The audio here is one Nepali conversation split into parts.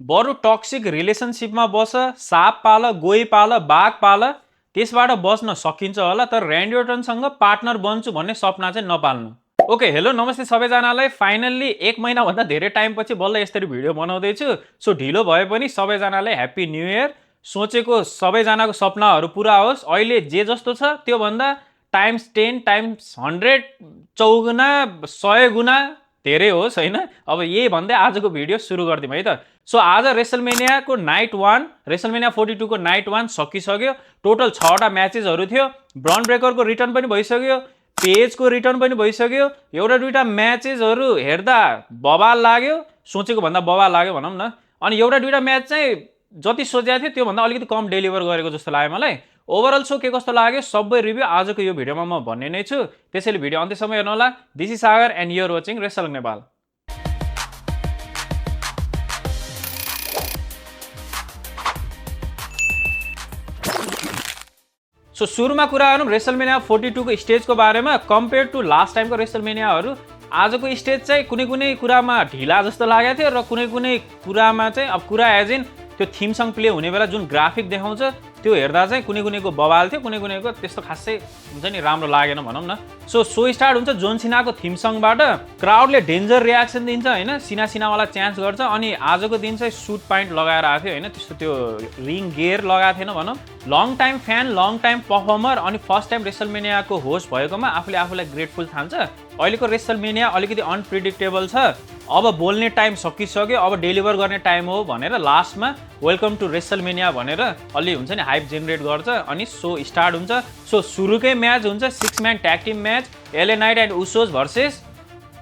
बरु टक्सिक रिलेसनसिपमा बस, साप पाल, गोही पाल, बाघ पाल, त्यसबाट बस्न सकिन्छ होला। तर ऱ्यान्डी ओर्टनसँग पार्टनर बन्छु भन्ने सपना चाहिँ नपाल्नु। ओके, हेलो नमस्ते सबैजनालाई। फाइनल्ली 1 महिनाभन्दा धेरै टाइमपछि बल्ल यसरी भिडियो बनाउँदैछु। सो ढिलो भए पनि सबैजनालाई ह्याप्पी न्यू इयर। सोचेको सबैजनाको सपनाहरू पुरा होस्। अहिले जे जस्तो छ त्योभन्दा टाइम्स 10 टाइम्स 100 चौगुना 100 गुना धेरै होस् होइन। अब यही भन्दै आजको भिडियो सुरु गरिदिउँ है त। सो आज रेसलमेनियाको नाइट 1, रेसलमेनिया 42 को नाइट 1 सकिसक्यो। टोटल 6वटा म्याचेसहरू थियो। ब्रन ब्रेकरको रिटर्न पनि भइसक्यो, पेजको रिटर्न पनि भइसक्यो। एउटा दुईटा म्याचेसहरू हेर्दा बवाल लाग्यो, सोचेको भन्दा बवाल लाग्यो भनौँ न। अनि एउटा दुईटा म्याच चाहिँ जति सोचेको थियो त्योभन्दा अलिकति कम डेलिभर गरेको जस्तो लाग्यो मलाई। ओभरअल सो के कस्तो लाग्यो सबै रिभ्यू आजको यो भिडियोमा म भन्ने नै छु। त्यसैले भिडियो अन्त्यसम्म हेर्नुहोला। This is Sagar and you are watching wrestling Nepal. So सुरुमा कुरा गरौँ रेसलमेनिया 42 को स्टेजको बारेमा। कम्पेयर टु लास्ट टाइमको रेसलमेनियाहरू आजको स्टेज चाहिँ कुनै कुनै कुरामा ढिला जस्तो लागेको थियो र कुनै कुनै कुरामा चाहिँ अब कुरा एज इन त्यो थिम सङ प्ले हुने बेला जुन ग्राफिक देखाउँछ त्यो हेर्दा चाहिँ कुनै कुनैको बवाल थियो, कुनै कुनैको त्यस्तो खासै हुन्छ नि राम्रो लागेन भनौँ न। सो स्टार्ट हुन्छ जोन सिनाको थिम सङबाट। क्राउडले डेन्जर रियाक्सन दिन्छ होइन, सिनावाला च्यान्स गर्छ। अनि आजको दिन चाहिँ सुट प्यान्ट लगाएर आएको थियो होइन, त्यस्तो त्यो रिङ गियर लगाएको थिएन भनौँ। Long time fan, long time performer अनि फर्स्ट टाइम रेसलमेनियाको होस्ट भएकोमा आफूले आफूलाई ग्रेटफुल ठान्छ। अहिलेको रेसलमेनिया अलिकति अनप्रिडिक्टेबल छ। अब बोल्ने टाइम सकिसक्यो, अब डेलिभर गर्ने टाइम हो भनेर लास्टमा वेलकम टु रेसलमेनिया भनेर अलि हुन्छ नि हाइप जेनेरेट गर्छ। अनि सो स्टार्ट हुन्छ। सो सुरुकै म्याच हुन्छ 6 man tag team match, LA Knight and Usos versus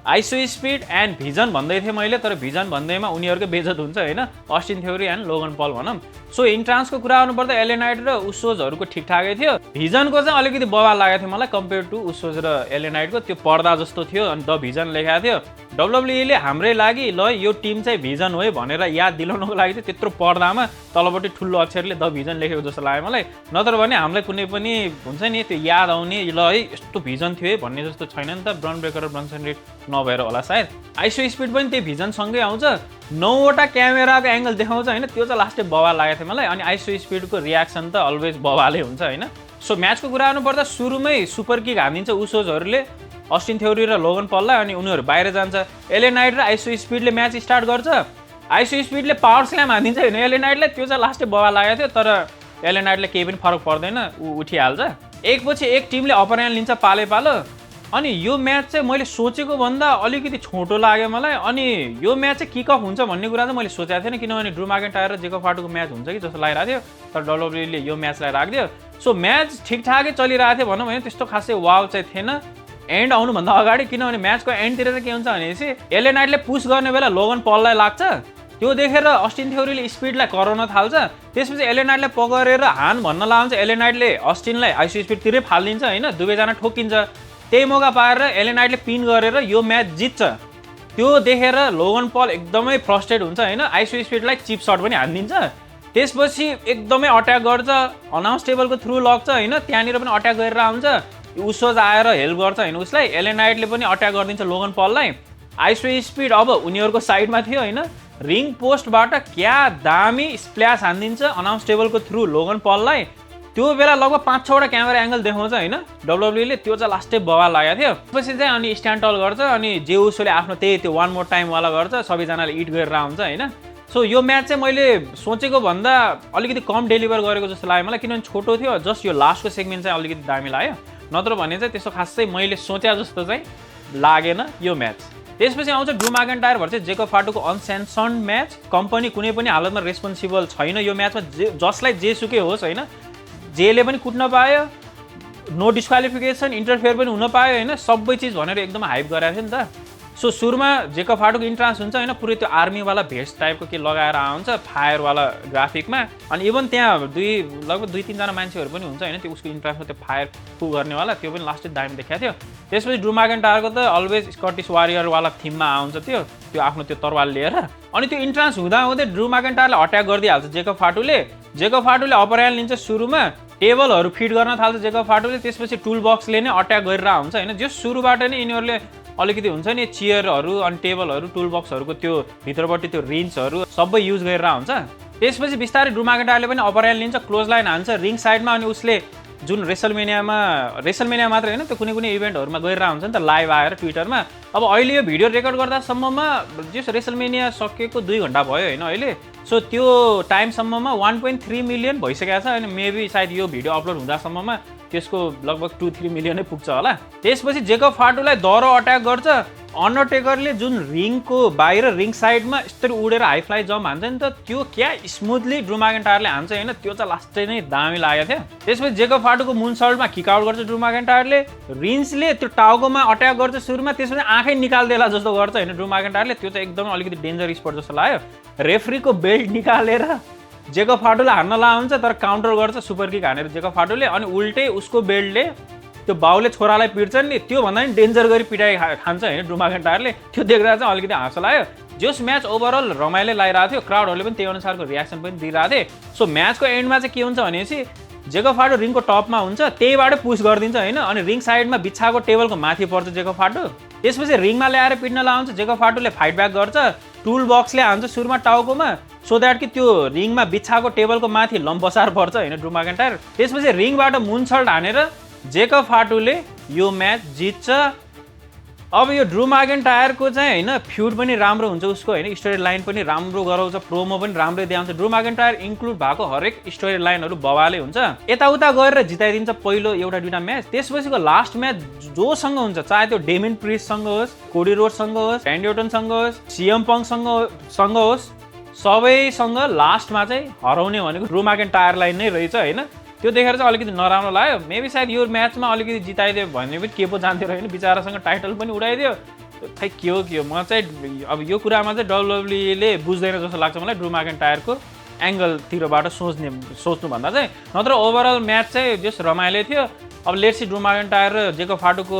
आइसो स्पिड एन्ड भिजन भन्दै थिएँ मैले, तर भिजन भन्दैमा उनीहरूकै बेइज्जत हुन्छ होइन, अस्टिन थ्योरी एन्ड लोगन पल भनौँ। सो इन्ट्रान्सको कुरा गर्नुपर्दा एलए नाइट र उसोजहरूको ठिकठाकै थियो। भिजनको चाहिँ अलिकति बवाल लागेको थियो मलाई कम्पेयर टु उसोज र एलए नाइटको। त्यो पर्दा जस्तो थियो अनि द भिजन लेखाएको थियो। डब्ल्युडब्ल्युईले हाम्रै लागि ल यो टिम चाहिँ भिजन हो है भनेर याद दिलाउनको लागि चाहिँ त्यत्रो पर्दामा तलपट्टि ठुलो अक्षरले द भिजन लेखेको जस्तो लाग्यो मलाई। नत्र भने हामीलाई कुनै पनि हुन्छ नि त्यो याद आउने ल है यस्तो भिजन थियो है भन्ने जस्तो छैन नि त। ब्रन ब्रेकर र ब्रन्सन रिड नभएर होला सायद। आइसो स्पिड पनि त्यही भिजनसँगै आउँछ। 9वटा क्यामेराको एङ्गल देखाउँछ होइन, त्यो चाहिँ लास्टै बवाल लागेको थियो मलाई। अनि आइसो स्पिडको रियाक्सन त अलवेज बवालै हुन्छ होइन। सो म्याचको कुरा गर्नुपर्दा सुरुमै सुपर किक हानिदिन्छ उसोजहरूले अस्टिन थ्योरी र लोगन पललाई, अनि उनीहरू बाहिर जान्छ। एलए नाइट र आइसो स्पिडले म्याच स्टार्ट गर्छ। आइसो स्पिडले पावर स्ल्याम हानिदिन्छ होइन एलए नाइटलाई, त्यो चाहिँ लास्टै बवाल लागेको थियो। तर एलए नाइटले केही पनि फरक पर्दैन, ऊ उठिहाल्छ। एकपछि एक टिमले अपर ह्यान्ड लिन्छ पालो पालो। अनि यो म्याच चाहिँ मैले सोचेको भन्दा अलिकति छोटो लाग्यो मलाई। अनि यो म्याच चाहिँ किक अफ हुन्छ भन्ने कुरा चाहिँ मैले सोचेको थिएन, किनभने ड्रू मैकिन्टायर र जेकब फार्टको म्याच हुन्छ कि जस्तो लागिरहेको थियो। तर डब्ल्युडब्ल्युईले यो म्याचलाई राखिदियो। सो म्याच ठिकठाकै चलिरहेको थियो भनौँ होइन, त्यस्तो खासै वाव चाहिँ थिएन एन्ड आउनुभन्दा अगाडि। किनभने म्याचको एन्डतिर चाहिँ के हुन्छ भनेपछि एलए नाइटले पुस गर्ने बेला लोगन पललाई लाग्छ, त्यो देखेर अस्टिन थ्योरीले स्पिडलाई कराउन थाल्छ। त्यसपछि एलए नाइटलाई पकडेर हान भन्न लान्छ। एलए नाइटले अस्टिनलाई आइसो स्पिडतिरै फालिदिन्छ होइन, दुवैजना ठोकिन्छ। त्यही मौका पाएर एलए नाइटले पिन गरेर यो म्याच जित्छ। त्यो देखेर लोगन पल एकदमै फ्रस्ट्रेट हुन्छ होइन, आइसो स्पिडलाई चिप सट पनि हानिदिन्छ। त्यसपछि एकदमै अट्याक गर्छ, अनाउन्स टेबलको थ्रु लग्छ होइन, त्यहाँनिर पनि अट्याक गरेर आउँछ। उसोज आएर हेल्प गर्छ होइन उसलाई। एलए नाइटले पनि अट्याक गरिदिन्छ लोगन पललाई। आइसो स्पिड अब उनीहरूको साइडमा थियो होइन, रिङ पोस्टबाट क्या दामी स्प्ल्यास हानिदिन्छ अनाउन्स टेबलको थ्रु लोगन पललाई। त्यो बेला लगभग 5-6वटा क्यामेरा एङ्गल देखाउँछ होइन डब्ल्युडब्ल्युईले, त्यो चाहिँ लास्टै बवाल लागेको थियो। त्यसपछि चाहिँ अनि स्ट्यान्ड टल गर्छ अनि जे उसोले आफ्नो त्यो वान मोर टाइमवाला गर्छ, सबैजनाले इट गरेर आउँछ होइन। सो यो म्याच चाहिँ मैले सोचेको भन्दा अलिकति कम डेलिभर गरेको जस्तो लाग्यो मलाई, किनभने छोटो थियो। जस्ट यो लास्टको सेगमेन्ट चाहिँ अलिकति दामी लाग्यो, नत्र भने चाहिँ त्यस्तो खासै मैले सोचे जस्तो चाहिँ लागेन यो म्याच। त्यसपछि आउँछ ड्रू मैकिन्टायर भर्सेस जेकब फार्टको अनसेन्सन्ड म्याच। कम्पनी कुनै पनि हालतमा रेस्पोन्सिबल छैन यो म्याचमा, जसलाई जेसुकै होस् होइन, जेले पनि कुट्न पायो, नो डिस्क्वालिफिकेसन, इन्टरफेयर पनि हुन पायो होइन, सबै चिज भनेर एकदम हाइप गराएको थियो नि त। सो सुरुमा जेकब फार्टको इन्ट्रान्स हुन्छ होइन, पुरै त्यो आर्मीवाला भेस्ट टाइपको के लगाएर आउँछ फायरवाला ग्राफिकमा। अनि इभन त्यहाँ लगभग 2-3जना मान्छेहरू पनि हुन्छ होइन, त्यो उसको इन्ट्रान्समा त्यो फायर फु गर्नेवाला, त्यो पनि लास्टै दामी देखाएको थियो। त्यसपछि ड्रू मैकिन्टायरको त अलवेज स्कटिस वारियरवाला थिममा आउँछ त्यो आफ्नो त्यो तरवाल लिएर। अनि त्यो इन्ट्रान्स हुँदाहुँदै ड्रू मैकिन्टायरले अट्याक गरिदिइहाल्छ जेकब फार्टुले। जेकब फार्टुले अपर ह्यान्ड लिन्छ सुरुमा, टेबलहरू फिट गर्न थाल्छ जेकब फार्टुले। त्यसपछि टुल बक्सले नै अट्याक गरेर हुन्छ होइन, जो सुरुबाट नै यिनीहरूले अलिकति हुन्छ नि चेयरहरू अनि टेबलहरू टुल बक्सहरूको त्यो भित्रपट्टि त्यो रिन्चहरू सबै युज गरेर हुन्छ। त्यसपछि बिस्तारै ड्रू मैकिन्टायरले पनि अपर ह्यान्ड लिन्छ, क्लोज लाइन हान्छ रिङ साइडमा, अनि उसले जुन रेसलमेनिया मात्रै होइन त्यो कुनै इभेन्टहरूमा गइरहेको हुन्छ नि त लाइभ आएर ट्विटरमा। अब अहिले यो भिडियो रेकर्ड गर्दासम्ममा जस रेसलमेनिया सकेको 2 घन्टा भयो होइन अहिले, सो त्यो टाइमसम्ममा 1.3 मिलियन भइसकेको छ, अनि मेबी सायद यो भिडियो अपलोड हुँदासम्ममा त्यसको लगभग 2-3 मिलियन नै पुग्छ होला। त्यसपछि जेकब फाटुलाई दह्रो अट्याक गर्छ, अन्डरटेकरले जुन रिङको बाहिर रिङ साइडमा यस्तरी उडेर हाई फ्लाइ जम्प हान्छ नि त, त्यो क्या स्मुथली ड्रू मैकिन्टायरले हान्छ होइन, त्यो चाहिँ लास्टै नै दामी लागेको थियो। त्यसपछि जेकब फाटुको मुनसल्टमा किक आउट गर्छ ड्रू मैकिन्टायरले, रिन्चले त्यो टाउकोमा अट्याक गर्छ सुरुमा, त्यसपछि आँखै निकाल्देला जस्तो गर्छ होइन ड्रू मैकिन्टायरले, त्यो चाहिँ एकदमै अलिकति डेन्जर स्पोर्ट जस्तो लाग्यो। रेफ्रीको बेल्ट निकालेर जेकब फाटुलाई हान्न लाउँछ, तर काउन्टर गर्छ सुपर किक हानेर जेकब फाटुले, अनि उल्टै उसको बेल्टले त्यो बाउले छोरालाई पिट्छन् नि, त्यो भन्दा पनि डेन्जर गरी पिटाइ खान्छ होइन ड्रू मैकिन्टायरले। त्यो देख्दा चाहिँ अलिकति हाँसो लाग्यो। जस म्याच ओभरअल रमाइलो लागिरहेको थियो, क्राउडहरूले पनि त्यही अनुसारको रियाक्सन पनि दिइरहेको थिए। सो म्याचको एन्डमा चाहिँ के हुन्छ भनेपछि जेकब फाटु रिङको टपमा हुन्छ, त्यहीबाट पुस गरिदिन्छ होइन, अनि रिङ साइडमा बिछाएको टेबलको माथि पर्छ जेकब फाटु। त्यसपछि रिङमा ल्याएर पिट्न लाउँछ, जेकब फाटुले फाइट ब्याक गर्छ, टुल बक्सले हान्छ सुरुमा टाउकोमा, सो द्याट कि त्यो रिङमा बिछाएको टेबलको माथि लम्बसार पर्छ होइन ड्रू मैकिन्टायर। त्यसपछि रिङबाट मुनसल्ट हानेर जेकब फाटुले यो म्याच जित्छ। अब यो ड्रू मैकिन्टायरको चाहिँ होइन फ्युड पनि राम्रो हुन्छ उसको होइन, स्टोरी लाइन पनि राम्रो गराउँछ, प्रोमो पनि राम्रै देखाउँछ। ड्रू मैकिन्टायर इन्क्लुड भएको हरेक स्टोरी लाइनहरू बवालै हुन्छ, यताउता गरेर जिताइदिन्छ पहिलो एउटा दुईटा म्याच। त्यसपछिको लास्ट म्याच जोसँग हुन्छ, चाहे त्यो डेमिन प्रिस्टसँग होस्, कोडी रोडसँग होस्, र्यान्डी ओर्टनसँग होस्, सीएम पंकसँग होस्, सबैसँग लास्टमा चाहिँ हराउने भनेको ड्रू मैकिन्टायरलाई नै रहेछ होइन। त्यो देखेर चाहिँ अलिकति नराम्रो लाग्यो। मेबी सायद यो म्याचमा अलिकति जिताइदियो भने पनि के पो जान्थ्यो होइन, बिचरासँग टाइटल पनि उडाइदियो, खै के हो। म चाहिँ अब यो कुरामा चाहिँ डब्ल्युडब्ल्युईले बुझ्दैन जस्तो लाग्छ मलाई ड्रू मैकिन्टायरको एङ्गलतिरबाट सोच्नुभन्दा चाहिँ। नत्र ओभरअल म्याच चाहिँ जस रमाइलो थियो। अब लेट्स सी ड्रू मैकिन्टायर र जेकब फाटुको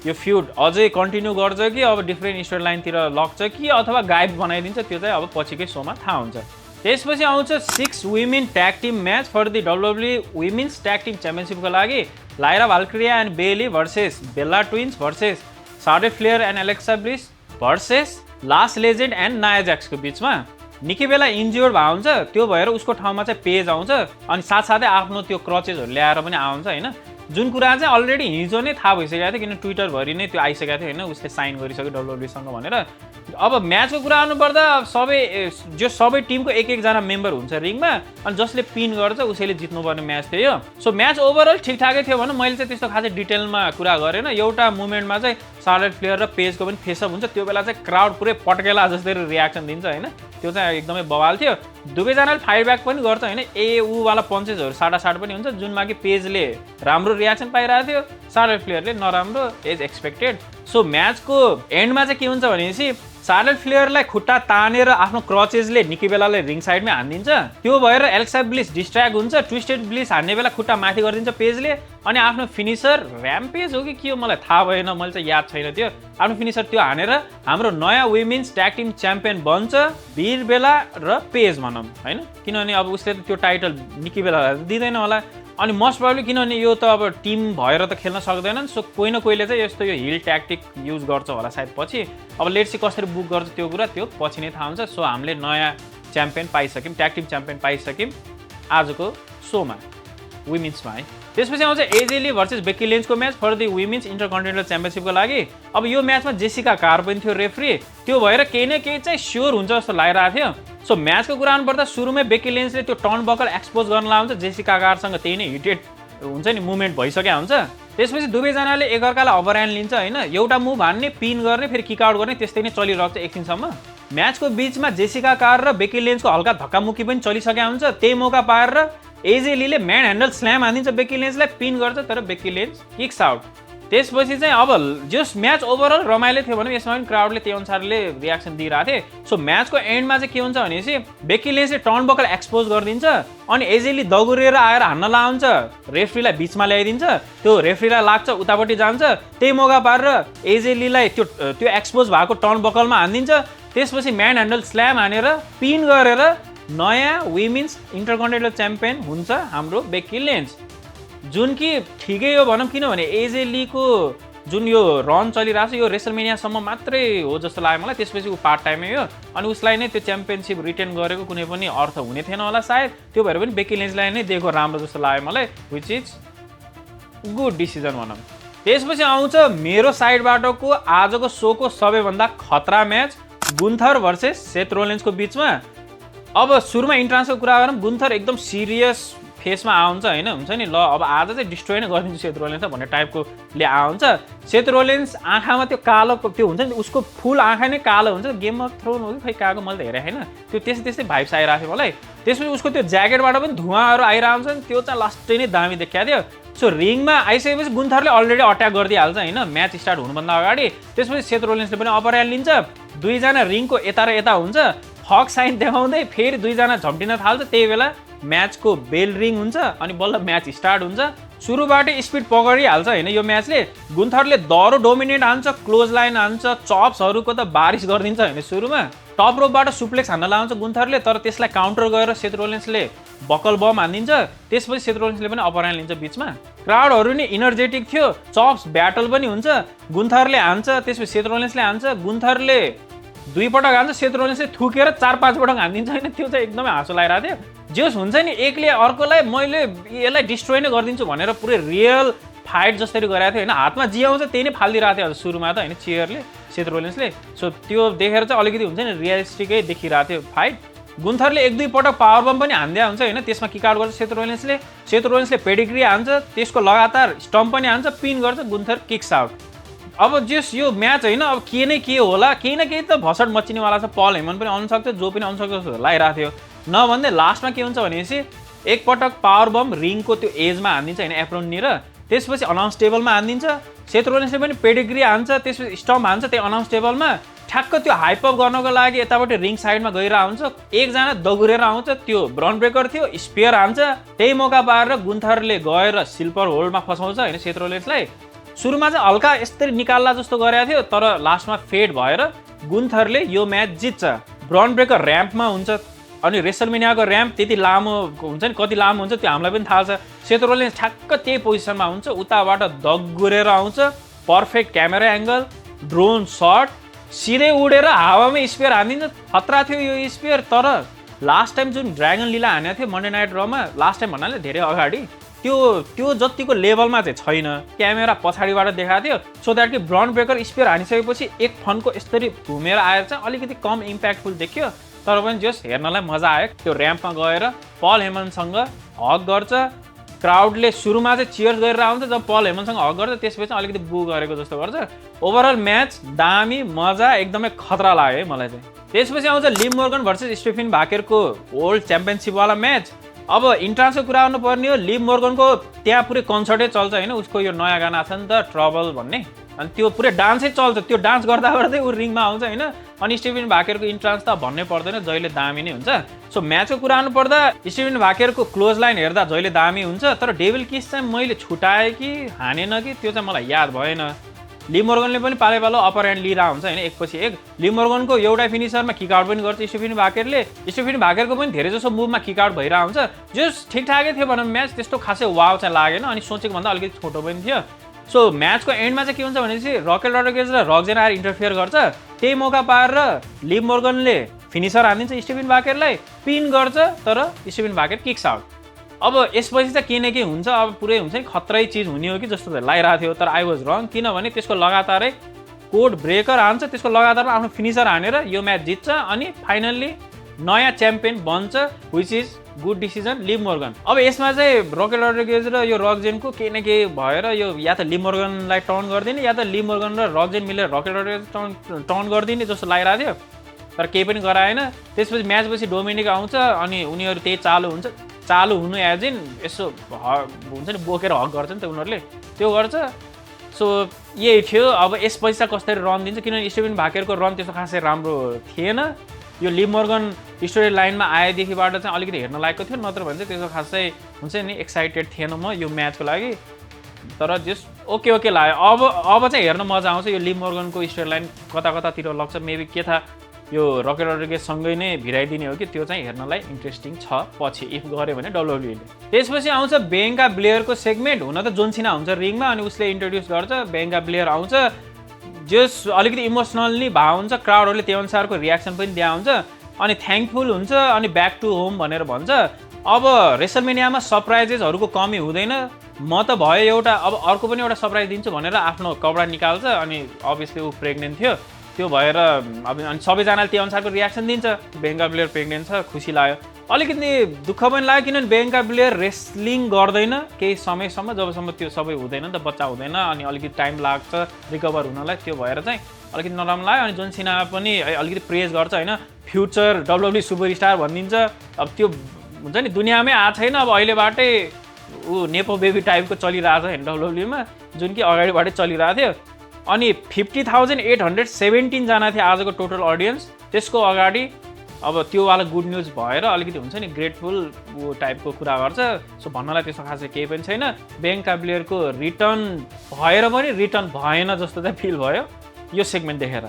यो फ्युड अझै कन्टिन्यू गर्छ कि अब डिफ्रेन्ट स्टोरी लाइनतिर लग्छ कि अथवा गायब बनाइदिन्छ, त्यो चाहिँ अब पछिकै सोमा थाहा हुन्छ। त्यसपछि आउँछ 6 women tag team match for the WWE women's tag team च्याम्पियनसिपको लागि। Lyra Valkyria and Bayley versus Bella Twins versus Charlotte Flair and Alexa Bliss versus Lash Legend and Nia ज्याक्सको बिचमा। निकी बेला इन्ज्योर्ड भएको हुन्छ, त्यो भएर उसको ठाउँमा चाहिँ पेज आउँछ, अनि साथसाथै आफ्नो त्यो क्रचेसहरू ल्याएर पनि आउँछ होइन, जुन कुरा चाहिँ अलरेडी हिजो नै थाहा भइसकेको थियो, किन ट्विटरभरि नै त्यो आइसकेको थियो होइन, उसले साइन गरिसक्यो डब्ल्युडब्ल्युईसँग भनेर। अब म्याचको कुरा गर्नुपर्दा सबै टिमको एकजना मेम्बर हुन्छ रिङमा, अनि जसले पिन गर्छ उसैले जित्नुपर्ने म्याच थियो यो। सो म्याच ओभरअल ठिकठाकै थियो भनौँ, मैले चाहिँ त्यस्तो खासै डिटेलमा कुरा गरेन। एउटा मुभमेन्टमा चाहिँ शार्लेट फ्लेयर र पेजको पनि फेसअप हुन्छ, त्यो बेला चाहिँ क्राउड पुरै पट्केला जस्तै रियाक्सन दिन्छ होइन, त्यो चाहिँ एकदमै बवाल थियो। दुवैजनाले फाइट ब्याक पनि गर्छ होइन, ऊवाला पन्चेसहरू साटासाट पनि हुन्छ, जुनमा कि पेजले राम्रो रियाक्सन पाइरहेको थियो, शार्लेट फ्लेयरले नराम्रो एज एक्सपेक्टेड। सो म्याचको एन्डमा चाहिँ के हुन्छ भनेपछि शार्लेट फ्लेयरलाई खुट्टा तानेर आफ्नो क्रचेसले निकी बेलालाई रिङ साइडमै हानिदिन्छ, त्यो भएर एलेक्सा ब्लिस डिस्ट्र्याक्ट हुन्छ, ट्विस्टेड ब्लिस हान्ने बेला खुट्टा माथि गरिदिन्छ पेजले, अनि आफ्नो फिनिसर र्याम्पेज हो कि के हो मलाई थाहा भएन, मैले चाहिँ याद छैन त्यो, आफ्नो फिनिसर त्यो हानेर हाम्रो नयाँ वुमेन्स ट्याग टिम च्याम्पियन बन्छ वीर बेला र पेज भनौँ होइन, किनभने अब उसले त त्यो टाइटल निकी बेलालाई दिँदैन होला, अनि मोस्ट प्रोबब्ली किनभने यो त अब टिम भएर त खेल्न सक्दैनन्, सो कोही न कोहीले चाहिँ यस्तो यो हिल ट्याक्टिक युज गर्छ होला सायद पछि। अब लेट्स सी कसरी बुक गर्छ त्यो कुरा त्यो पछि नै थाहा हुन्छ। सो हामीले नयाँ च्याम्पियन पाइसक्यौँ, ट्याग टिम च्याम्पियन पाइसक्यौँ आजको सोमा वुमेन्समा है। त्यसपछि आउँछ एजे ली भर्सेस बेकी लिन्चको match for the women's intercontinental च्याम्पियनसिपको लागि। अब यो म्याचमा जेसिका कार पनि थियो रेफ्री, त्यो भएर केही न केही चाहिँ स्योर हुन्छ जस्तो लागिरहेको थियो। सो म्याचको कुरा गर्नुपर्दा सुरुमै बेकी लिन्चले त्यो टर्न बकल एक्सपोज गर्न लाउँछ, जेसिका कारसँग त्यही नै हिटेड हुन्छ नि मुभमेन्ट भइसक्यो हुन्छ। त्यसपछि दुवैजनाले एकअर्कालाई अभर ह्यान्ड लिन्छ होइन, एउटा मुभ हान्ने पिन गर्ने फेरि किक आउट गर्ने त्यस्तै नै चलिरहेको छ एकछिनसम्म। म्याचको बिचमा जेसिका कार र बेकी लिन्चको हल्का धक्कामुक्की पनि चलिसकेको हुन्छ, त्यही मौका पाएर एजे लीले म्यान ह्यान्डल स्ल्याम हानिदिन्छ बेकी लिन्चलाई, पिन गर्छ तर बेकी लिन्च किक्स आउट। त्यसपछि चाहिँ अब जस म्याच ओभरअल रमाइलो थियो भने यसमा पनि क्राउडले त्यही अनुसारले रियाक्सन दिइरहेको थिए। सो म्याचको एन्डमा चाहिँ के हुन्छ भनेपछि बेकी लिन्चले टर्न बकल एक्सपोज गरिदिन्छ, अनि एजे ली दगुरेर आएर हान्न लाउँछ, रेफ्रीलाई बिचमा ल्याइदिन्छ, त्यो रेफ्रीलाई लाग्छ उतापट्टि जान्छ, त्यही मौका पारेर एजे लीलाई त्यो एक्सपोज भएको टर्न बकलमा हानिदिन्छ। त्यसपछि म्यान ह्यान्डल स्ल्याम हानेर पिन गरेर नयाँ वुमेन्स इन्टरकन्टिनेन्टल च्याम्पियन हुन्छ हाम्रो बेकी लिन्च, जुन कि ठिकै हो भनौँ, किनभने एजे लीको जुन यो रन चलिरहेको छ यो रेसलमेनियासम्म मात्रै हो जस्तो लाग्यो मलाई। त्यसपछि ऊ पार्ट टाइमै हो अनि उसलाई नै त्यो च्याम्पियनसिप रिटेन गरेको कुनै पनि अर्थ हुने थिएन होला सायद। त्यो भएर पनि बेकी लिन्चलाई नै दिएको राम्रो जस्तो लाग्यो मलाई, विच इज गुड डिसिजन भनौँ। त्यसपछि आउँछ मेरो साइडबाटको आजको सोको सबैभन्दा खतरा म्याच गुन्थर भर्सेस सेथ रोलिन्सको बिचमा। अब सुरुमा इन्ट्रान्सको कुरा गरौँ, गुन्थर एकदम सिरियस फेसमा आउँछ होइन, हुन्छ नि ल अब आज चाहिँ डिस्ट्रोय नै गरिदिन्छु सेथ रोलिन्स भन्ने टाइपकोले आउँछ। सेथ रोलिन्स आँखामा त्यो कालो त्यो हुन्छ नि, उसको फुल आँखा नै कालो हुन्छ। गेम अफ थ्रोन हो कि खै कहाँको मैले त हेरेँ होइन, त्यो त्यस्तै त्यस्तै भाइब्स आइरहेको थियो मलाई। त्यसपछि उसको त्यो ज्याकेटबाट पनि धुवाँहरू आइरहेको हुन्छ नि, त्यो चाहिँ लास्टै नै दामी देखिएको थियो। सो रिङमा आइसकेपछि गुन्थरले अलरेडी अट्याक गरिदिइहाल्छ होइन म्याच स्टार्ट हुनुभन्दा अगाडि। त्यसपछि सेथ रोलिन्सले पनि अपर ह्यान्ड लिन्छ, दुईजना रिङको यता र यता हुन्छ, हक साइन देखाउँदै फेरि दुईजना झम्टिन थाल्छ। त्यही बेला म्याचको बेल रिङ हुन्छ अनि बल्ल म्याच स्टार्ट हुन्छ। सुरुबाटै स्पिड पक्रिहाल्छ होइन यो म्याचले। गुन्थरले दह्रो डोमिनेट हान्छ, क्लोज लाइन हान्छ, चप्सहरूको त बारिस गरिदिन्छ होइन। सुरुमा टप रोपबाट सुप्लेक्स हान्न लाउँछ गुन्थरले, तर त्यसलाई काउन्टर गरेर सेथ रोलिन्सले बकल बम हानिदिन्छ। त्यसपछि सेथ रोलिन्सले पनि अपर ह्यान्ड लिन्छ बिचमा। क्राउडहरू नि इनर्जेटिक थियो, चप्स ब्याटल पनि हुन्छ। गुन्थरले हान्छ, त्यसपछि सेथ रोलिन्सले हान्छ, गुन्थरले 2 पटक हान्छ, सेथ रोलिन्सले थुकेर 4-5 पटक हानिदिन्छ होइन। त्यो चाहिँ एकदमै हाँसो लागिरहेको थियो। जेस हुन्छ नि एकले अर्कोलाई मैले यसलाई डिस्ट्रोय नै गरिदिन्छु भनेर पुरै रियल फाइट जसरी गरेको थियो होइन। हातमा जियाउँछ त्यही नै फालिदिरहेको थियो सुरुमा त होइन चियरले सेथ रोलिन्सले। सो त्यो देखेर चाहिँ अलिकति हुन्छ नि रियलिस्टिकै देखिरहेको थियो फाइट। गुन्थरले 1-2 पटक पावर बम पनि हान्दिया हुन्छ होइन, त्यसमा किक आउट गर्छ सेथ रोलिन्सले। सेथ रोलिन्सले पेडिग्री हान्छ, त्यसको लगातार स्टम्प पनि हान्छ, पिन गर्छ, गुन्थर किक्स आउट। अब जस यो म्याच होइन अब के नै के होला, केही न केही त भसड मचिनेवाला छ। पल हेमन पनि आउन सक्छ, जो पनि आउन सक्छ जस्तो लागिरहेको थियो। नभन्दै लास्टमा के हुन्छ भनेपछि एकपटक पावर बम रिङको त्यो एजमा हानिदिन्छ होइन एप्रोननिर, त्यसपछि अनाउन्स टेबलमा हानिदिन्छ। सेथ रोलिन्सले पनि पेडिग्री हान्छ, त्यसपछि स्टम्प हान्छ त्यही अनाउन्स टेबलमा। ठ्याक्क त्यो हाइपअप गर्नको लागि यतापट्टि रिङ साइडमा गइरहेको हुन्छ, एकजना दगुरेर आउँछ, त्यो ब्राउन ब्रेकर थियो, स्पियर हान्छ। त्यही मौका पाएर गुन्थरले गएर सिल्भर होल्डमा फसाउँछ होइन सेथ रोलिन्सलाई। सुरुमा चाहिँ हल्का यसरी निकाल्ला जस्तो गरेको थियो, तर लास्टमा फेड भएर गुन्थरले यो म्याच जित्छ। ब्राउन ब्रेकर ऱ्याम्पमा हुन्छ अनि रेसलमेनियाको ऱ्याम्प त्यति लामो हुन्छ नि, कति लामो हुन्छ त्यो हामीलाई पनि थाहा छ। सेथ रोलिन्स ठ्याक्क त्यही पोजिसनमा हुन्छ, उताबाट दगुरेर आउँछ, पर्फेक्ट क्यामेरा एङ्गल, ड्रोन सट, सिधै उडेर हावामै स्पियर हानिदिन्छ। खतरा थियो यो स्पियर। तर लास्ट टाइम जुन ड्रागन लीला हानेको थियो Monday night Rama, last time भन्नाले धेरै अगाडि, त्यो जतिको लेभलमा चाहिँ छैन। क्यामेरा पछाडिबाट देखाएको थियो, सो द्याट कि ब्राउन ब्रेकर स्पियर हानिसकेपछि एक फनको यसरी घुमेर आएर चाहिँ अलिकति कम इम्प्याक्टफुल देखियो। तर पनि जस हेर्नलाई मजा आयो। त्यो ऱ्याम्पमा गएर पल हेमनसँग हक गर्छ, क्राउडले सुरुमा चाहिँ चियर्स गरेर आउँछ, जब पल हेमनसँग हक गर्छ त्यसपछि अलिकति बु गरेको जस्तो गर्छ। ओभरअल म्याच दामी, मजा, एकदमै खतरा लाग्यो है मलाई चाहिँ। त्यसपछि आउँछ लिम मोर्गन भर्सेस स्टेफन भाकेरको वर्ल्ड च्याम्पियनसिपवाला म्याच। अब इन्ट्रान्सको कुरा गर्नुपर्ने हो, लिम मोर्गनको त्यहाँ पुरै कन्सर्टै चल्छ होइन, उसको यो नयाँ गाना छ नि त ट्रबल भन्ने, अनि त्यो पुरै डान्सै चल्छ। त्यो डान्स गर्दा गर्दै ऊ रिङमा आउँछ होइन। अनि स्टेफन भाकेरको इन्ट्रान्स त भन्नै पर्दैन, जहिले दामी नै हुन्छ। सो म्याचको कुरा गर्नुपर्दा स्टेफन भाकेरको क्लोज लाइन हेर्दा जहिले दामी हुन्छ, तर डेभिल किस चाहिँ मैले छुटाएँ कि हानेन कि त्यो चाहिँ मलाई याद भएन। लिम मोर्गनले पनि पालै पालो अपर ह्यान्ड लिइरहेको हुन्छ होइन एकपछि एक। लिम मोर्गनको एउटा फिनिसरमा किक आउट पनि गर्छ स्टेफन भाकेरले। स्टेफन भाकेरको पनि धेरै जसो मुभमा किक आउट भइरहेको हुन्छ। जो ठिकठाकै थियो भनौँ म्याच, त्यस्तो खासै वाव चाहिँ लागेन अनि सोचेको भन्दा अलिकति छोटो पनि थियो। सो म्याचको एन्डमा चाहिँ के हुन्छ भनेपछि रकेल रोड्रिगेज र रक्जेन आएर इन्टरफियर गर्छ। त्यही मौका पाएर लिम मोर्गनले फिनिसर हानिदिन्छ स्टेफन भाकेरलाई, पिन गर्छ, तर स्टेफन भाकेर किक्स आउट। अब यसपछि चाहिँ केही न केही हुन्छ, अब पुरै हुन्छ नि खतरै चिज हुने हो कि जस्तो लागिरहेको थियो, तर आई वाज रङ। किनभने त्यसको लगातारै कोड ब्रेकर हान्छ, त्यसको लगातारमा आफ्नो फिनिसर हानेर यो म्याच जित्छ अनि फाइनल्ली नयाँ च्याम्पियन बन्छ, which is good decision Liv Morgan. अब यसमा चाहिँ रकेल रोड्रिगेज र यो रक्जेनको केही न केही भएर यो या त लिम मोर्गनलाई टर्न गरिदिने या त लिम मोर्गन र रक्जेन मिलेर रकेल रोड्रिगेज टर्न गरिदिने जस्तो लागिरहेको थियो, तर केही पनि गराएन। त्यसपछि म्याचपछि डोमिनिक आउँछ अनि उनीहरू त्यही चालु हुनु एज इन यसो हुन्छ नि बोकेर हक गर्छ नि त उनीहरूले, त्यो गर्छ। सो यही थियो। अब यसपछि चाहिँ कसरी रन दिन्छ, किनभने स्टेफन भाकेरको रन त्यस्तो खासै राम्रो थिएन। यो लिम मोर्गन स्टोरी लाइनमा आएदेखिबाट चाहिँ अलिकति हेर्न लायकको थियो, नत्र भने चाहिँ त्यस्तो खासै हुन्छ नि एक्साइटेड थिएन म यो म्याचको लागि। तर जस ओके लाग्यो। अब चाहिँ हेर्न मजा आउँछ। यो लिम मोर्गनको स्टोरी लाइन कता कतातिर लग्छ, मेबी के थाहा यो रकेट रोड्रिगेजसँगै नै भिराइदिने हो कि त्यो चाहिँ हेर्नलाई इन्ट्रेस्टिङ छ पछि इफ गऱ्यो भने डब्ल्युडब्ल्यूले। त्यसपछि आउँछ बियङ्का ब्लेयरको सेगमेन्ट। हुन त जोन सिना हुन्छ रिङमा अनि उसले इन्ट्रोड्युस गर्छ, बियङ्का ब्लेयर आउँछ जस अलिकति इमोसनल्ली भए हुन्छ, क्राउडहरूले त्यो अनुसारको रियाक्सन पनि दिया हुन्छ अनि थ्याङ्कफुल हुन्छ अनि ब्याक टु होम भनेर भन्छ। अब रेसलमेनियामा सरप्राइजेसहरूको कमी हुँदैन। म त भयो एउटा, अब अर्को पनि एउटा सरप्राइज दिन्छु भनेर आफ्नो कपडा निकाल्छ अनि अभियसली ऊ प्रेग्नेन्ट थियो, त्यो भएर अब अनि सबैजनाले त्यो अनुसारको रियाक्सन दिन्छ। बियङ्का ब्लेयर प्रेग्नेन्ट छ, खुसी लाग्यो। अलिकति दुःख पनि लाग्यो किनभने बियङ्का ब्लेयर रेस्लिङ गर्दैन केही समयसम्म, जबसम्म त्यो सबै हुँदैन नि त, बच्चा हुँदैन अनि अलिकति टाइम लाग्छ रिकभर हुनलाई, त्यो भएर चाहिँ अलिकति नराम्रो लाग्यो। अनि जोन सिना पनि अलिकति प्रेज गर्छ होइन, फ्युचर डब्ल्युडब्ल्यू सुपरस्टार भनिदिन्छ। अब त्यो हुन्छ नि दुनियाँमै आएको छैन, अब अहिलेबाटै ऊ नेपो बेबी टाइपको चलिरहेको छ होइन डब्ल्युडब्ल्यूमा, जुन कि अगाडिबाटै चलिरहेको थियो। अनि 50,817 जना थियो आजको टोटल अडियन्स। त्यसको अगाडि अब त्योवाला गुड न्युज भएर अलिकति हुन्छ नि ग्रेटफुल ऊ टाइपको कुरा गर्छ। सो भन्नलाई त्यस्तो खासै केही पनि छैन। बियङ्का ब्लेयरको रिटर्न भएर पनि रिटर्न भएन जस्तो चाहिँ फिल भयो यो सेगमेन्ट देखेर।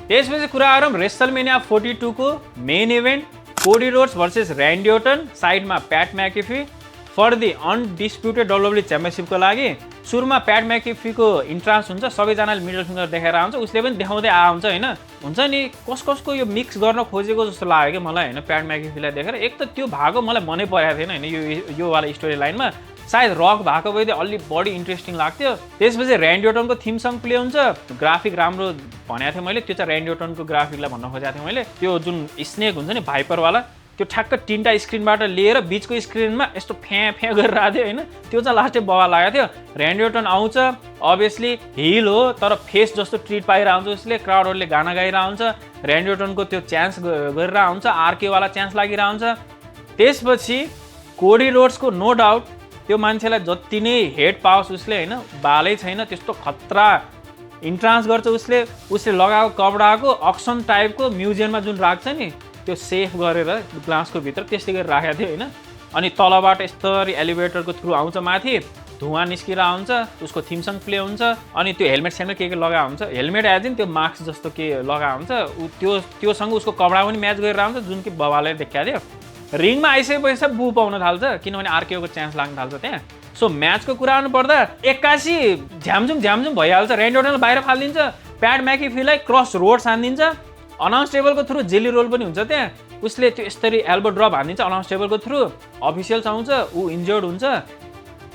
त्यसपछि कुरा गरौँ रेसलमेनिया 42 को main event, Cody Rhodes versus Randy Orton, साइडमा Pat McAfee for the undisputed WWE च्याम्पियनसिपको लागि। सुरुमा प्याट म्याकेफीको इन्ट्रान्स हुन्छ, सबैजनाले मिडल फिङ्गर देखाएर आउँछ, उसले पनि देखाउँदै हुन्छ होइन। हुन्छ नि कसको यो मिक्स गर्न खोजेको जस्तो लाग्यो कि मलाई होइन प्याट म्याकेफीलाई देखेर। एक त त्यो भएको मलाई मनै परेको थिएन होइन यो वाला स्टोरी लाइनमा, सायद रक भएको भए अलि बढी इन्ट्रेस्टिङ लाग्थ्यो। त्यसपछि ऱ्यान्डी ओर्टनको थिम सङ प्ले हुन्छ, ग्राफिक राम्रो भनेको थिएँ मैले, त्यो चाहिँ ऱ्यान्डी ओर्टनको ग्राफिकलाई भन्न खोजेको थिएँ मैले। त्यो जुन स्नेक हुन्छ नि भाइपरवाला, त्यो ठ्याक्क तिनवटा स्क्रिनबाट लिएर बिचको स्क्रिनमा यस्तो फ्याँ गरेर आएको थियो होइन, त्यो चाहिँ लास्टै बवा लागेको थियो। ऱ्यान्डी ओर्टन आउँछ, अभियसली हिल हो तर फेस जस्तो ट्रिट पाइरहेको हुन्छ उसले, क्राउडहरूले गाना गाइरहेको हुन्छ, ऱ्यान्डी ओर्टनको त्यो च्यान्स गरिरहेको हुन्छ, आरकेवाला च्यान्स लागिरहेको हुन्छ। त्यसपछि कोडी रोड्सको नो डाउट त्यो मान्छेलाई जति नै हेड पाओस् उसले होइन, बालै छैन त्यस्तो खतरा इन्ट्रान्स गर्छ उसले लगाएको कपडाको अक्सन टाइपको म्युजियममा जुन राख्छ नि त्यो सेफ गरेर ग्लासको भित्र त्यस्तै गरेर राखेको थियो होइन। अनि तलबाट यस्तरी एलिभेटरको थ्रु आउँछ माथि, धुवा निस्किरहेको हुन्छ, उसको थिमसँग प्ले हुन्छ अनि त्यो हेलमेट के लगाएको हुन्छ, हेलमेट एज इन त्यो मास्क जस्तो के लगाएको हुन्छ, त्योसँग उसको कपडा पनि म्याच गरेर आउँछ जुन कि बबाले देखाएको थियो। रिङमा आइसकेपछि बु पाउन थाल्छ किनभने आरकेओको चान्स लाग्न थाल्छ त्यहाँ। सो म्याचको कुरा गर्नुपर्दा 81 झ्यामझुम भइहाल्छ, ऱ्यान्डी ओर्टनलाई बाहिर फालिदिन्छ, प्याट म्याकेफीलाई क्रस रोड्स हानिदिन्छ, अनाउन्स टेबलको थ्रु जेली रोल पनि हुन्छ त्यहाँ, उसले त्यो यस्तरी एल्बो ड्रप हानिदिन्छ अनाउन्स टेबलको थ्रु, अफिसियल्स आउँछ, ऊ इन्जर्ड हुन्छ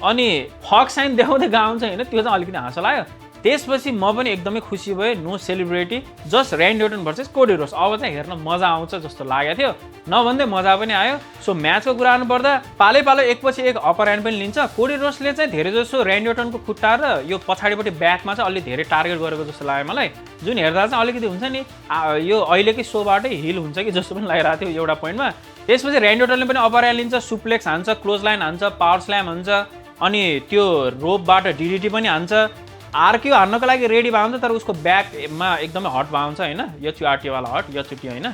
अनि फक साइन देखाउँदै गाउँछ होइन, त्यो चाहिँ अलिकति हाँसो लाग्यो। त्यसपछि म पनि एकदमै खुसी भएँ, no celebrity, just Randy Orton versus Cody Rhodes, अब चाहिँ हेर्न मजा आउँछ जस्तो लागेको थियो, नभन्दै मजा पनि आयो। सो म्याचको कुरा गर्नुपर्दा पालै एकपछि एक अप्पर ह्यान्ड पनि लिन्छ। कोडी रोड्सले चाहिँ धेरै जसो ऱ्यान्डी ओर्टनको खुट्टा र यो पछाडिपट्टि ब्याकमा चाहिँ अलि धेरै टार्गेट गरेको जस्तो लाग्यो मलाई, जुन हेर्दा चाहिँ अलिकति हुन्छ नि यो अहिलेकै सोबाटै हिल हुन्छ कि जस्तो पनि लागिरहेको थियो एउटा पोइन्टमा। त्यसपछि ऱ्यान्डी ओर्टनले पनि अप्पर ह्यान्ड लिन्छ, सुप्लेक्स हान्छ, क्लोज लाइन हान्छ, पावर स्ल्याम हान्छ अनि त्यो रोपबाट डिडिटी पनि हान्छ। आरकेओ हान्नको लागि रेडी भएको हुन्छ तर उसको ब्याकमा एकदमै हट भएको हुन्छ होइन, एचयुआरटीवाला हट, एचयुटी होइन,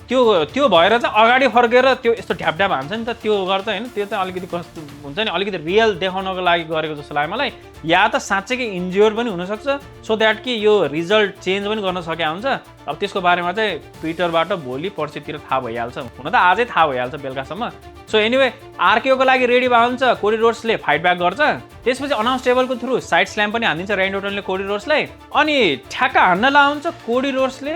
त्यो भएर चाहिँ अगाडि फर्केर त्यो यस्तो ढ्यापढ्याप हान्छ नि त, त्यो गर्छ होइन, त्यो चाहिँ अलिकति कस्तो हुन्छ नि अलिकति रियल देखाउनको लागि गरेको जस्तो लाग्यो मलाई, या त साँच्चैकै इन्ज्योर पनि हुनसक्छ सो द्याट कि यो रिजल्ट चेन्ज पनि गर्न सकेको हुन्छ। अब त्यसको बारेमा चाहिँ ट्विटरबाट भोलि पर्सितिर थाहा भइहाल्छ, हुन त आजै थाहा भइहाल्छ बेलुकासम्म। सो एनिवे आरकेओको लागि रेडी भएको हुन्छ, कोडी रोड्सले फाइट ब्याक गर्छ, त्यसपछि अनाउन्स टेबलको थ्रु साइड स्ल्याम पनि हानिदिन्छ ऱ्यान्डी ओर्टनले कोडी रोड्सलाई अनि ठ्याक्क हान्न लाउँछ कोडी रोड्सले,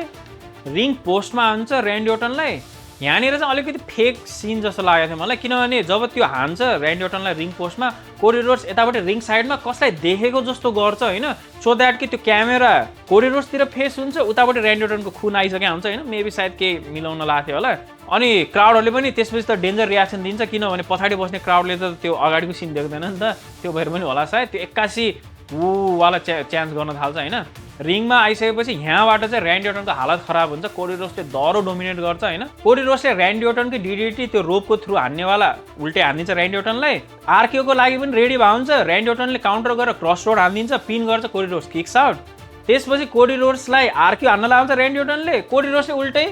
रिङ पोस्टमा हान्छ ऱ्यान्डी ओर्टनलाई। यहाँनिर चाहिँ अलिकति फेक सिन जस्तो लागेको थियो मलाई, किनभने जब त्यो हान्छ ऱ्यान्डी ओर्टनलाई रिङ पोस्टमा, कोडी रोड्स यताबाट रिङ साइडमा कसलाई देखेको जस्तो गर्छ होइन, सो द्याट कि त्यो क्यामेरा कोडी रोड्सतिर फेस हुन्छ, उताबाट ऱ्यान्डी ओर्टनको खुन आइसकेको हुन्छ होइन, मेबी सायद केही मिलाउन लाग्थ्यो होला। अनि क्राउडहरूले पनि त्यसपछि त डेन्जर रियाक्सन दिन्छ किनभने पछाडि बस्ने क्राउडले त त्यो अगाडिको सिन देख्दैन नि त, त्यो भएर पनि होला सायद त्यो 81 वाला च्यान्स गर्न थाल्छ होइन। रिङमा आइसकेपछि यहाँबाट चाहिँ ऱ्यान्डी ओर्टनको हालत खराब हुन्छ, कोडी रोड्सले दह्रो डोमिनेट गर्छ होइन, कोडी रोड्सले ऱ्यान्डी ओर्टनको डिडिटी त्यो रोपको थ्रु हान्नेवाला उल्टे हानिदिन्छ ऱ्यान्डी ओर्टनलाई। आरकेओको लागि पनि रेडी भएको हुन्छ, ऱ्यान्डी ओर्टनले काउन्टर गरेर क्रस रोड हानिदिन्छ, पिन गर्छ, कोडी रोड्स किक्स आउट। त्यसपछि कोडी रोड्सलाई आरकेओ हान्न लाउँछ ऱ्यान्डी ओर्टनले, कोडी रोड्सले उल्टै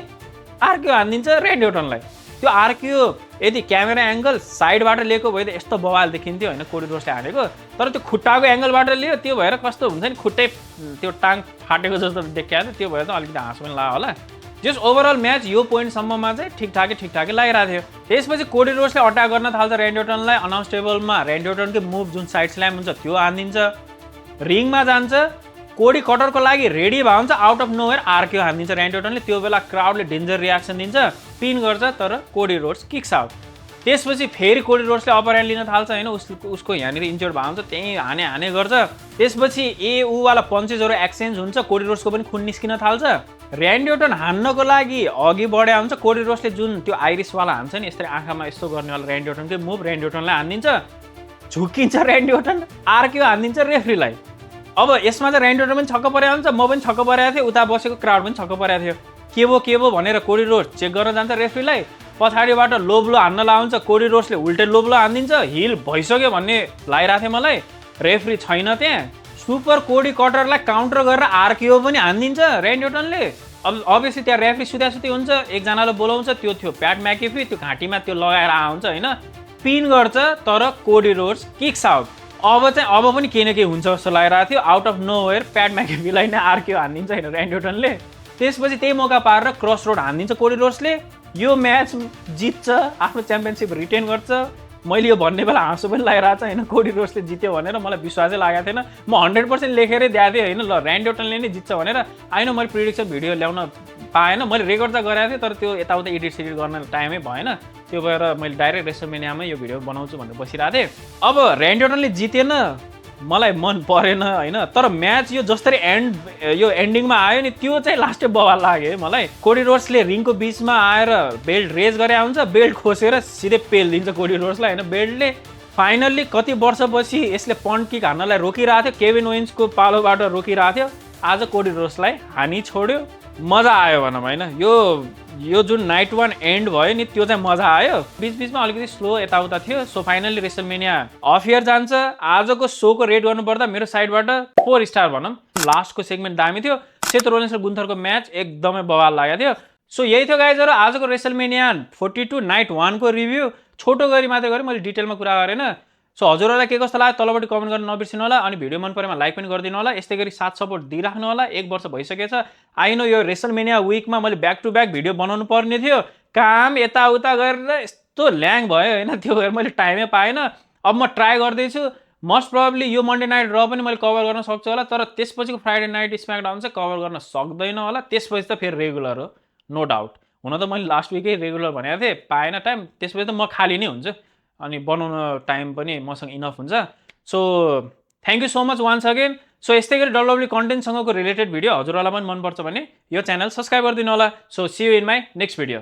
आरकेओ हानिदिन्छ ऱ्यान्डी ओर्टनलाई। त्यो आरकेओ यदि क्यामेरा एङ्गल साइडबाट लिएको भए त यस्तो बवाल देखिन्थ्यो होइन कोडी रोड्सले हानेको, तर त्यो खुट्टाको एङ्गलबाट लियो त्यो भएर कस्तो हुन्छ नि खुट्टै त्यो टाङ फाटेको जस्तो देखिएको थियो, त्यो भएर त अलिकति हाँस पनि लाग्यो होला। जस ओभरअल म्याच यो पोइन्टसम्ममा चाहिँ ठिकठाकै लागिरहेको थियो। त्यसपछि कोडी रोड्सले अट्याक गर्न थाल्छ ऱ्यान्डी अर्टनलाई। अनाउन्स टेबलमा ऱ्यान्डी अर्टनकै मुभ जुन साइड स्ल्याम हुन्छ त्यो हानिदिन्छ। रिङमा जान्छ, कोडी कटरको लागि रेडी भयो हुन्छ, out of nowhere RQ हानिदिन्छ Randy अर्टनले। त्यो बेला क्राउडले डेन्जर रियाक्सन दिन्छ, पिन गर्छ, तर कोडी रोड्स किक्स आउट। त्यसपछि फेरि कोडी रोड्सले अपर ह्यान्ड लिन थाल्छ होइन, उसको यहाँनिर इन्जर्ड भएको हुन्छ, त्यहीँ हाने गर्छ। त्यसपछि वाला पन्चेसहरू एक्सचेन्ज हुन्छ, कोडी रोड्सको पनि खुन निस्किन थाल्छ। ऱ्यान्डी अर्टन हान्नको लागि अघि बढे हुन्छ, कोडी रोड्सले जुन त्यो आइरिसवाला हान्छ नि यसरी आँखामा यस्तो गर्नेवाला Randy अर्टनकै move Randy अर्टनलाई हानिदिन्छ। झुक्किन्छ Randy अर्टन, RQ हानिदिन्छ रेफ्रीलाई। अब यसमा चाहिँ ऱ्यान्डी अर्टन पनि छक्क परेको हुन्छ, म पनि छक्क परेको थिएँ, उता बसेको क्राउड पनि छक्क परेको थियो। के भयो भनेर कोडी रोड्स चेक गर्न जान्छ रेफ्रीलाई। पछाडिबाट लो ब्लो हान्न लाउँछ, कोडी रोड्सले उल्टे लो ब्लो हानिदिन्छ। हिल भइसक्यो भन्ने लागिरहेको थियो मलाई, रेफ्री छैन त्यहाँ। सुपर कोडी कटरलाई काउन्टर गरेर आरक्यू पनि हानिदिन्छ ऱ्यान्डी अर्टनले। अब अभियसली त्यहाँ रेफ्री सुत्या हुन्छ, एकजनालाई बोलाउँछ, त्यो थियो प्याट म्याकेफी, त्यो घाँटीमा त्यो लगाएर आउँछ होइन, पिन गर्छ, तर कोडी रोड्स किक्स आउट। अब पनि केही न केही हुन्छ जस्तो लागिरहेको थियो। आउट अफ नोवेयर प्याट म्याकेफीलाई नै आरक्यू हानिदिन्छ होइन ऱ्यान्डी अर्टनले। त्यसपछि त्यही मौका पारेर क्रस रोड हानिदिन्छ कोडी रोड्सले। यो म्याच जित्छ, आफ्नो च्याम्पियनसिप रिटेन गर्छ। मैले यो भन्ने बेला हाँसो पनि लागिरहेको छ होइन, कोडी रोड्सले जित्यो भनेर मलाई विश्वासै लागेको थिएन। म 100% लेखेरै दिएको थिएँ होइन, ल ऱ्यान्डी अर्टनले नै जित्छ भनेर। आइन मैले प्रिडिक्सन भिडियो ल्याउन पाएन, मैले रेकर्ड त गरेको थिएँ, तर त्यो यताउता एडिट गर्न टाइमै भएन। त्यो भएर मैले डाइरेक्ट रेसलमेनियामै यो भिडियो बनाउँछु भनेर बसिरहेको थिएँ। अब ऱ्यान्डी अर्टनले जितेन, मलाई मन परेन होइन, तर म्याच यो जसरी यो एन्डिङमा आयो नि त्यो चाहिँ लास्टै बवाल लाग्यो है मलाई। कोडी रोड्सले रिङको बिचमा आएर बेल्ट रेज गरे हुन्छ, बेल्ट खोसेर सिधै पेलिदिन्छ कोडी रोड्सलाई होइन बेल्टले। फाइनल्ली कति वर्षपछि यसले पन्ट किक हान्नलाई रोकिरहेको थियो, केभिन ओवेन्सको पालोबाट रोकिरहेको थियो, आज कोडी रोड्सलाई हानि छोड्यो। मजा आयो भनौँ होइन, यो जुन नाइट 1 एन्ड भयो नि त्यो चाहिँ मजा आयो। बिचबिचमा अलिकति स्लो यताउता थियो। So finally WrestleMania of year जान्छ। आजको सोको रेट गर्नुपर्दा मेरो साइडबाट 4 स्टार भनौँ। लास्टको सेगमेन्ट दामी थियो, सेथ रोलिन्स र गुन्थरको म्याच एकदमै बवाल लागेको थियो। सो यही थियो गाइजहरू आजको रेसलमेनिया 42 नाइट 1 को रिभ्यू। छोटो गरी मात्रै गरेँ, मैले डिटेलमा कुरा गरेन। सो हजुरहरूलाई के कस्तो लाग्यो तलपट्टि कमेन्ट गर्न नबिर्सिनु होला। अनि भिडियो मन परेमा लाइक पनि गरिदिनु होला। यस्तै गरी साथ सपोर्ट दिइराख्नु होला। 1 वर्ष भइसकेछ। आइनो यो रेसलमेनिया विकमा मैले ब्याक टु ब्याक भिडियो बनाउनु पर्ने थियो, काम यताउता गरेर यस्तो ल्याङ भयो होइन, त्यो भएर मैले टाइमै पाएन। अब म ट्राई गर्दैछु, मोस्ट प्रोबेबली यो मन्डे नाइट र पनि मैले कभर गर्न सक्छु होला, तर त्यसपछिको फ्राइडे नाइट स्म्याकडाउन चाहिँ कभर गर्न सक्दैन होला। त्यसपछि त फेरि रेगुलर हो, नो डाउट। हुन त मैले लास्ट विकै रेगुलर भनेको थिएँ, पाएन टाइम, त्यसपछि त म खाली नै हुन्छु अनि बनाउन टाइम पनि मसँग इनफ हुन्छ। So thank you so much once again. So यस्तै गरी WWE कन्टेन्टसँगको रिलेटेड भिडियो हजुरहरूलाई पनि मनपर्छ भने यो च्यानल सब्सक्राइब गरिदिनु होला। So see you in my next video.